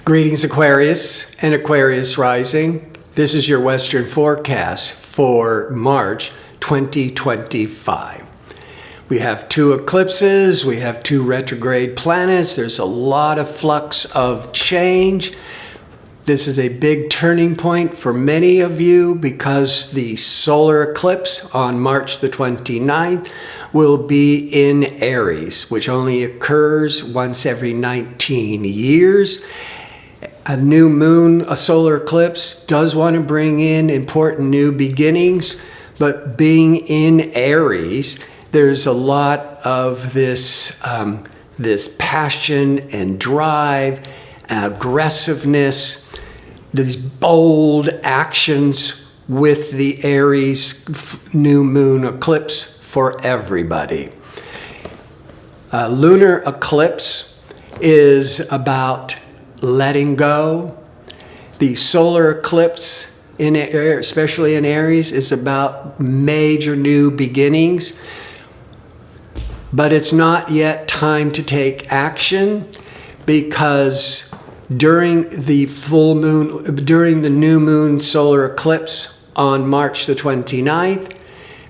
Greetings, Aquarius and Aquarius Rising. This is your Western forecast for March 2025. We have two eclipses, we have two retrograde planets. There's a lot of flux of change. This is a big turning point for many of you because the solar eclipse on March the 29th will be in Aries, which only occurs once every 19 years. A new moon, a solar eclipse, does want to bring in important new beginnings, but being in Aries, there's a lot of this passion and drive, aggressiveness, these bold actions with the Aries new moon eclipse for everybody. Lunar eclipse is about letting go. The solar eclipse, especially in Aries, is about major new beginnings. But it's not yet time to take action because during the new moon solar eclipse on March the 29th,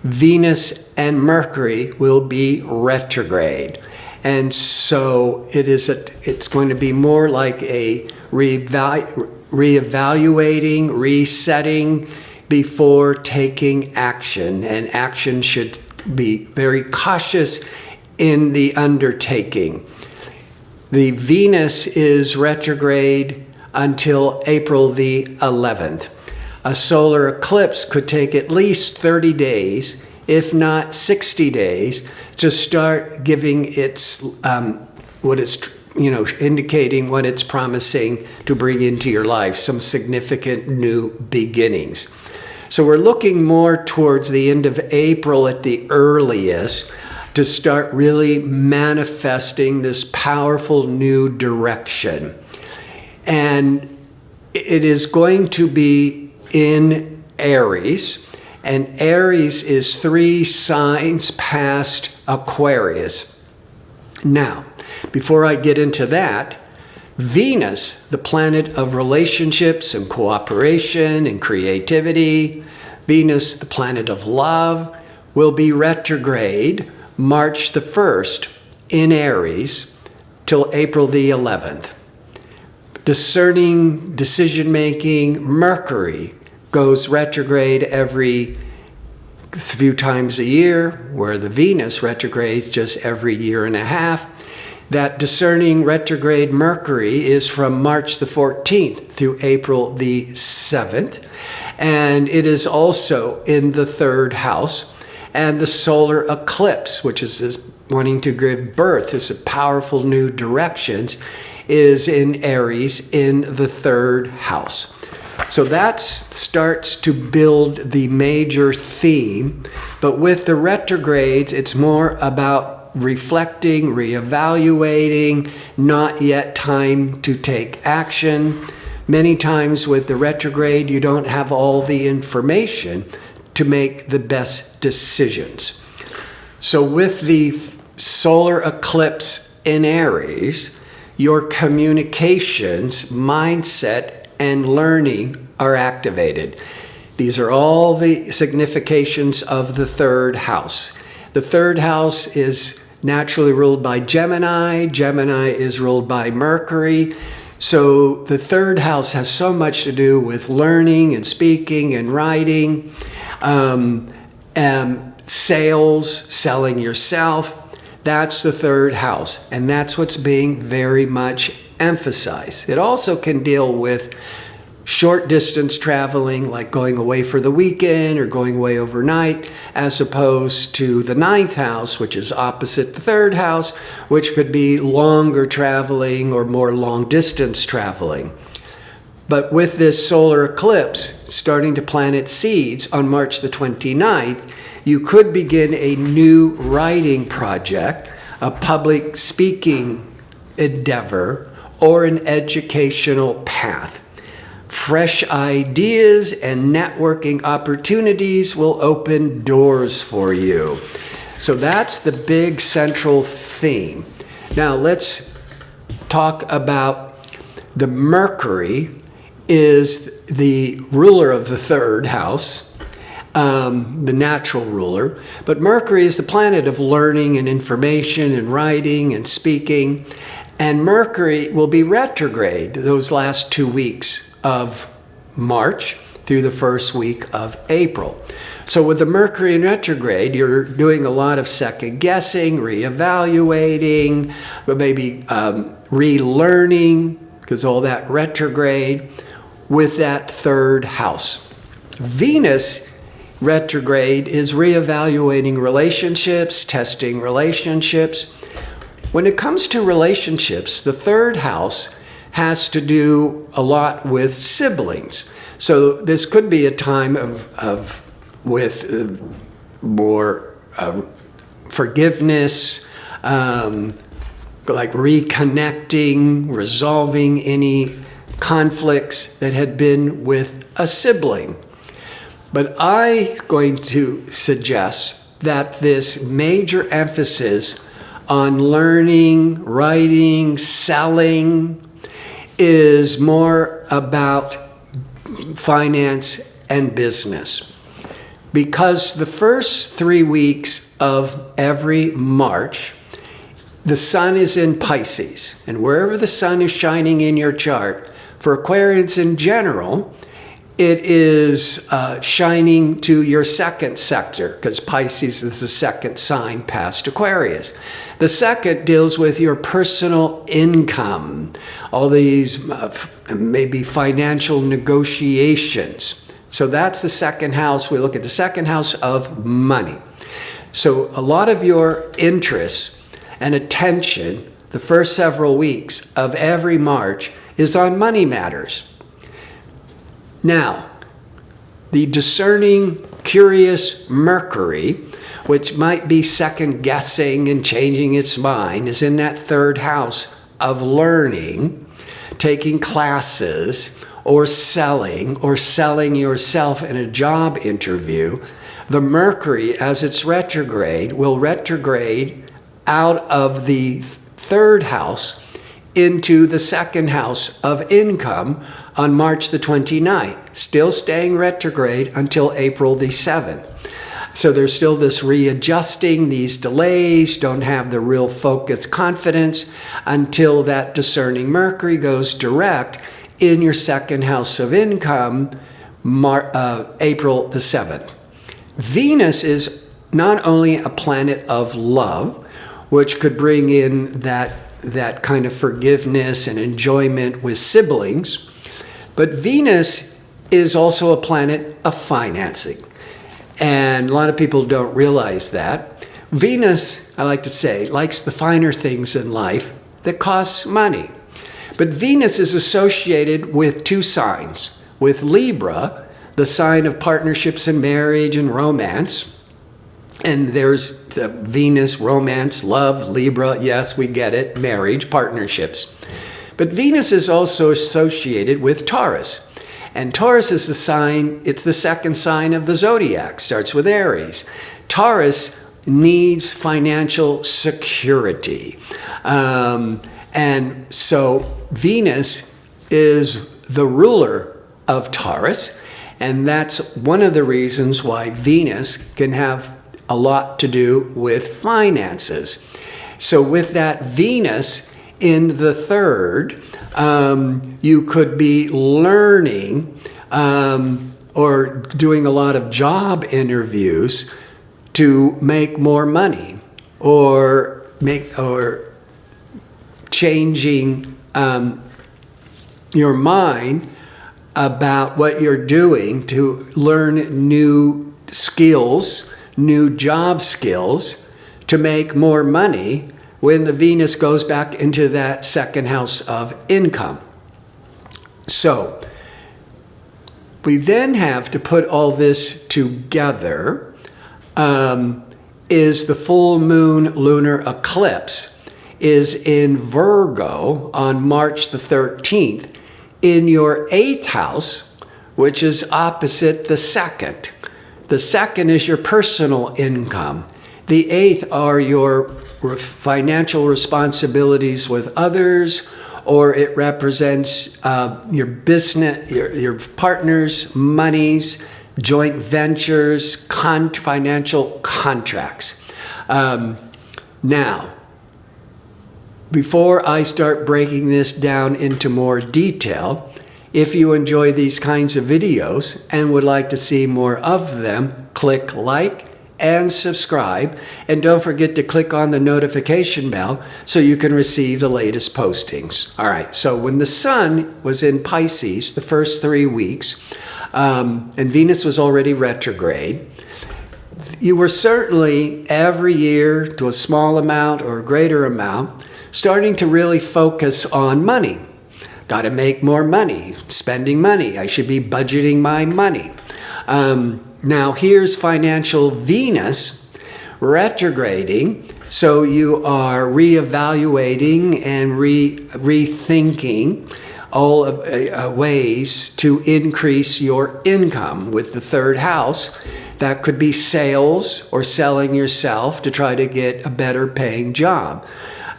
Venus and Mercury will be retrograde. And so it's going to be more like a reevaluating, resetting before taking action. And action should be very cautious in the undertaking. The Venus is retrograde until April the 11th. A solar eclipse could take at least 30 days, if not 60 days, to start giving its indicating what it's promising to bring into your life, some significant new beginnings. So we're looking more towards the end of April at the earliest to start really manifesting this powerful new direction. And it is going to be in Aries. And Aries is 3 signs past Aquarius. Now, before I get into that, Venus, the planet of relationships and cooperation and creativity, Venus, the planet of love, will be retrograde March the 1st in Aries till April the 11th. Discerning, decision-making, Mercury goes retrograde every few times a year, where the Venus retrogrades just every year and a half. That discerning retrograde Mercury is from March the 14th through April the 7th. And it is also in the 3rd house. And the solar eclipse, which is this wanting to give birth, this powerful new directions, is in Aries in the 3rd house. So that starts to build the major theme, but with the retrogrades, it's more about reflecting, reevaluating, not yet time to take action. Many times with the retrograde, you don't have all the information to make the best decisions. So with the solar eclipse in Aries, your communications, mindset, and learning are activated. These are all the significations of the 3rd house. The 3rd house is naturally ruled by Gemini. Gemini is ruled by Mercury. So the 3rd house has so much to do with learning and speaking and writing, sales, selling yourself. That's the 3rd house, and that's what's being very much emphasized. It also can deal with short distance traveling, like going away for the weekend or going away overnight, as opposed to the 9th house, which is opposite the 3rd house, which could be longer traveling or more long distance traveling. But with this solar eclipse starting to plant its seeds on March the 29th, you could begin a new writing project, a public speaking endeavor, or an educational path. Fresh ideas and networking opportunities will open doors for you. So that's the big central theme. Now let's talk about The Mercury is the ruler of the third house, the natural ruler. But Mercury is the planet of learning and information and writing and speaking. And Mercury will be retrograde those last 2 weeks of March through the first week of April. So with the Mercury in retrograde, you're doing a lot of second guessing, reevaluating, but maybe relearning, because all that retrograde with that third house. Venus retrograde is reevaluating relationships, testing relationships. When it comes to relationships, the third house has to do a lot with siblings. So this could be a time with more forgiveness, like reconnecting, resolving any conflicts that had been with a sibling. But I'm going to suggest that this major emphasis on learning, writing, selling is more about finance and business. Because the first 3 weeks of every March, the sun is in Pisces. And wherever the sun is shining in your chart, for Aquarians in general, it is shining to your second sector, because Pisces is the second sign past Aquarius. The second deals with your personal income, all these maybe financial negotiations. So that's the second house. We look at the second house of money. So a lot of your interests and attention the first several weeks of every March is on money matters. Now, the discerning, curious Mercury, which might be second guessing and changing its mind, is in that third house of learning, taking classes, or selling yourself in a job interview. The Mercury, as it's retrograde, will retrograde out of the third house into the second house of income on March the 29th, still staying retrograde until April the 7th. So there's still this readjusting, these delays, don't have the real focus, confidence until that discerning Mercury goes direct in your second house of income, April the 7th. Venus is not only a planet of love, which could bring in that kind of forgiveness and enjoyment with siblings, but Venus is also a planet of financing. And a lot of people don't realize that. Venus, I like to say, likes the finer things in life that costs money. But Venus is associated with 2 signs. With Libra, the sign of partnerships and marriage and romance. And there's the Venus, romance, love, Libra, yes, we get it, marriage, partnerships. But Venus is also associated with Taurus. And Taurus is the sign, it's the second sign of the zodiac, starts with Aries. Taurus needs financial security. And so Venus is the ruler of Taurus. And that's one of the reasons why Venus can have a lot to do with finances. So with that Venus in the third, you could be learning or doing a lot of job interviews to make more money, or changing your mind about what you're doing to learn new skills, new job skills to make more money when the Venus goes back into that second house of income. So we then have to put all this together. Is the full moon lunar eclipse is in Virgo on March the 13th in your 8th house, which is opposite the second. The second is your personal income. The 8th are your financial responsibilities with others, or it represents your business, your partners, monies, joint ventures, financial contracts. Now, before I start breaking this down into more detail, if you enjoy these kinds of videos and would like to see more of them, click like and subscribe. And don't forget to click on the notification bell so you can receive the latest postings. All right, so when the sun was in Pisces the first 3 weeks, and Venus was already retrograde, you were certainly every year to a small amount or a greater amount starting to really focus on money. Got to make more money, spending money. I should be budgeting my money. Now here's financial Venus retrograding. So you are reevaluating and rethinking all of, ways to increase your income with the third house. That could be sales or selling yourself to try to get a better paying job.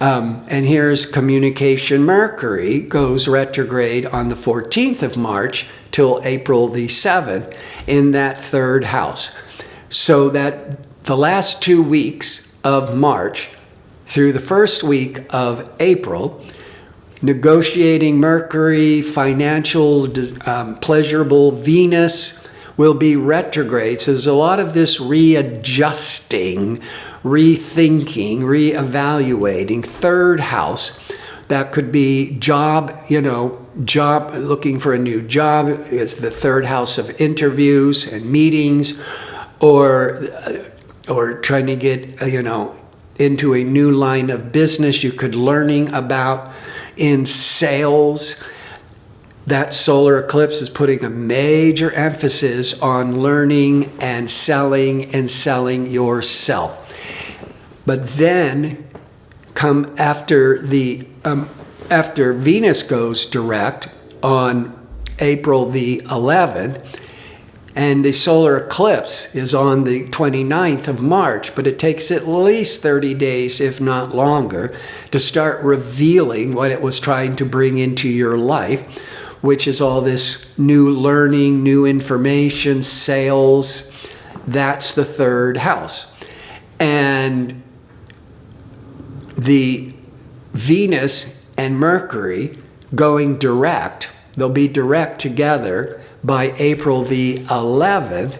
And here's communication. Mercury goes retrograde on the 14th of March till April the 7th in that third house. So that the last 2 weeks of March through the first week of April, negotiating Mercury, financial, pleasurable Venus will be retrograde. So there's a lot of this readjusting, rethinking, reevaluating. Third house, that could be job, looking for a new job. It's the third house of interviews and meetings, or trying to get, into a new line of business you could learning about in sales. That solar eclipse is putting a major emphasis on learning and selling yourself. But then come after Venus goes direct on April the 11th, and the solar eclipse is on the 29th of March, but it takes at least 30 days, if not longer, to start revealing what it was trying to bring into your life, which is all this new learning, new information, sales. That's the third house. And the Venus and Mercury going direct, they'll be direct together by April the 11th.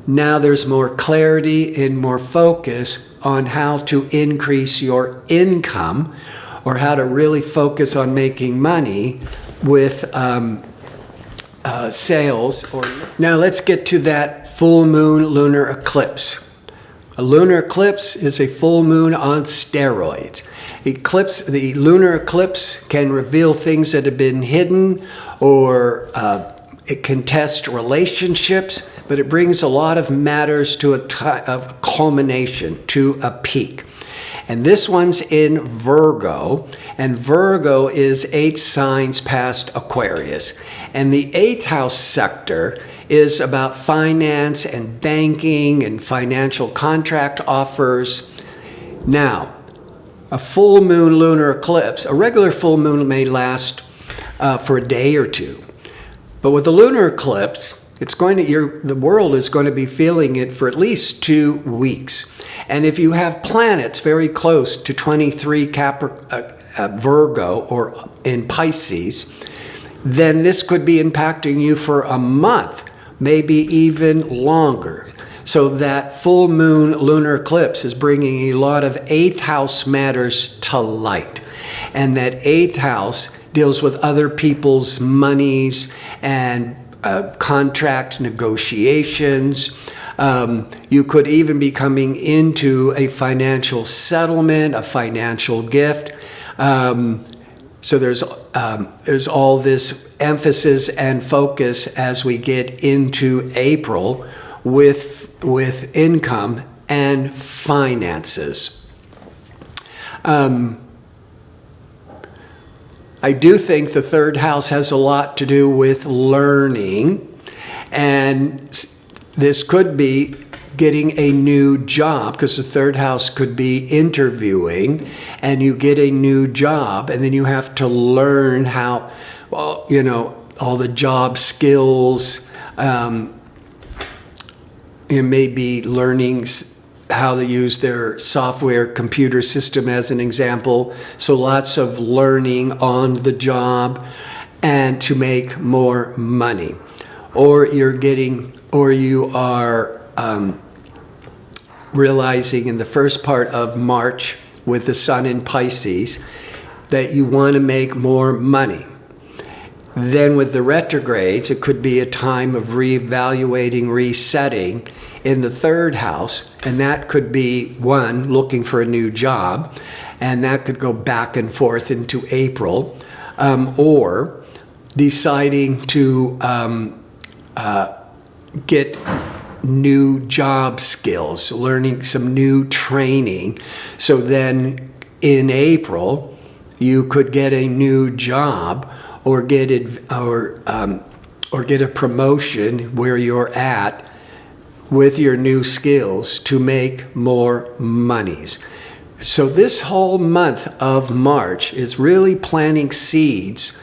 Now there's more clarity and more focus on how to increase your income, or how to really focus on making money with sales. Now let's get to that full moon lunar eclipse. A lunar eclipse is a full moon on steroids. The lunar eclipse can reveal things that have been hidden, or it can test relationships, but it brings a lot of matters to a culmination, to a peak. And this one's in Virgo, and Virgo is 8 signs past Aquarius. And the 8th house sector is about finance and banking and financial contract offers. Now, a full moon lunar eclipse, a regular full moon may last for a day or two. But with the lunar eclipse, the world is going to be feeling it for at least 2 weeks. And if you have planets very close to 23 Virgo or in Pisces, then this could be impacting you for a month, maybe even longer. So that full moon lunar eclipse is bringing a lot of 8th house matters to light. And that 8th house deals with other people's monies and contract negotiations. You could even be coming into a financial settlement, a financial gift. So there's all this emphasis and focus as we get into April with income and finances. I do think the third house has a lot to do with learning, and this could be getting a new job, because the third house could be interviewing, and you get a new job, and then you have to learn how, well, you know, all the job skills. You may be learning how to use their software computer system as an example. So lots of learning on the job and to make more money. Or you are realizing in the first part of March with the sun in Pisces that you want to make more money. Then with the retrogrades, it could be a time of reevaluating, resetting in the third house, and that could be one, looking for a new job, and that could go back and forth into April, or deciding to get new job skills, learning some new training. So then in April, you could get a new job or get a promotion where you're at with your new skills to make more monies. So this whole month of March is really planting seeds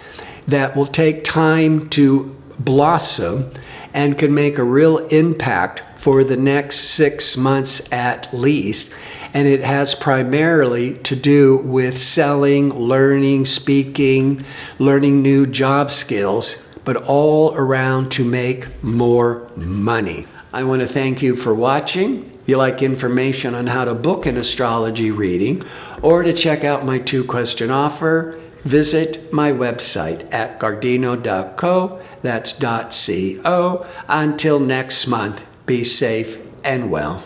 that will take time to blossom and can make a real impact for the next 6 months at least. And it has primarily to do with selling, learning, speaking, learning new job skills, but all around to make more money. I want to thank you for watching. If you like information on how to book an astrology reading or to check out my 2-question offer, visit my website at gardino.co. That's .co. Until next month, be safe and well.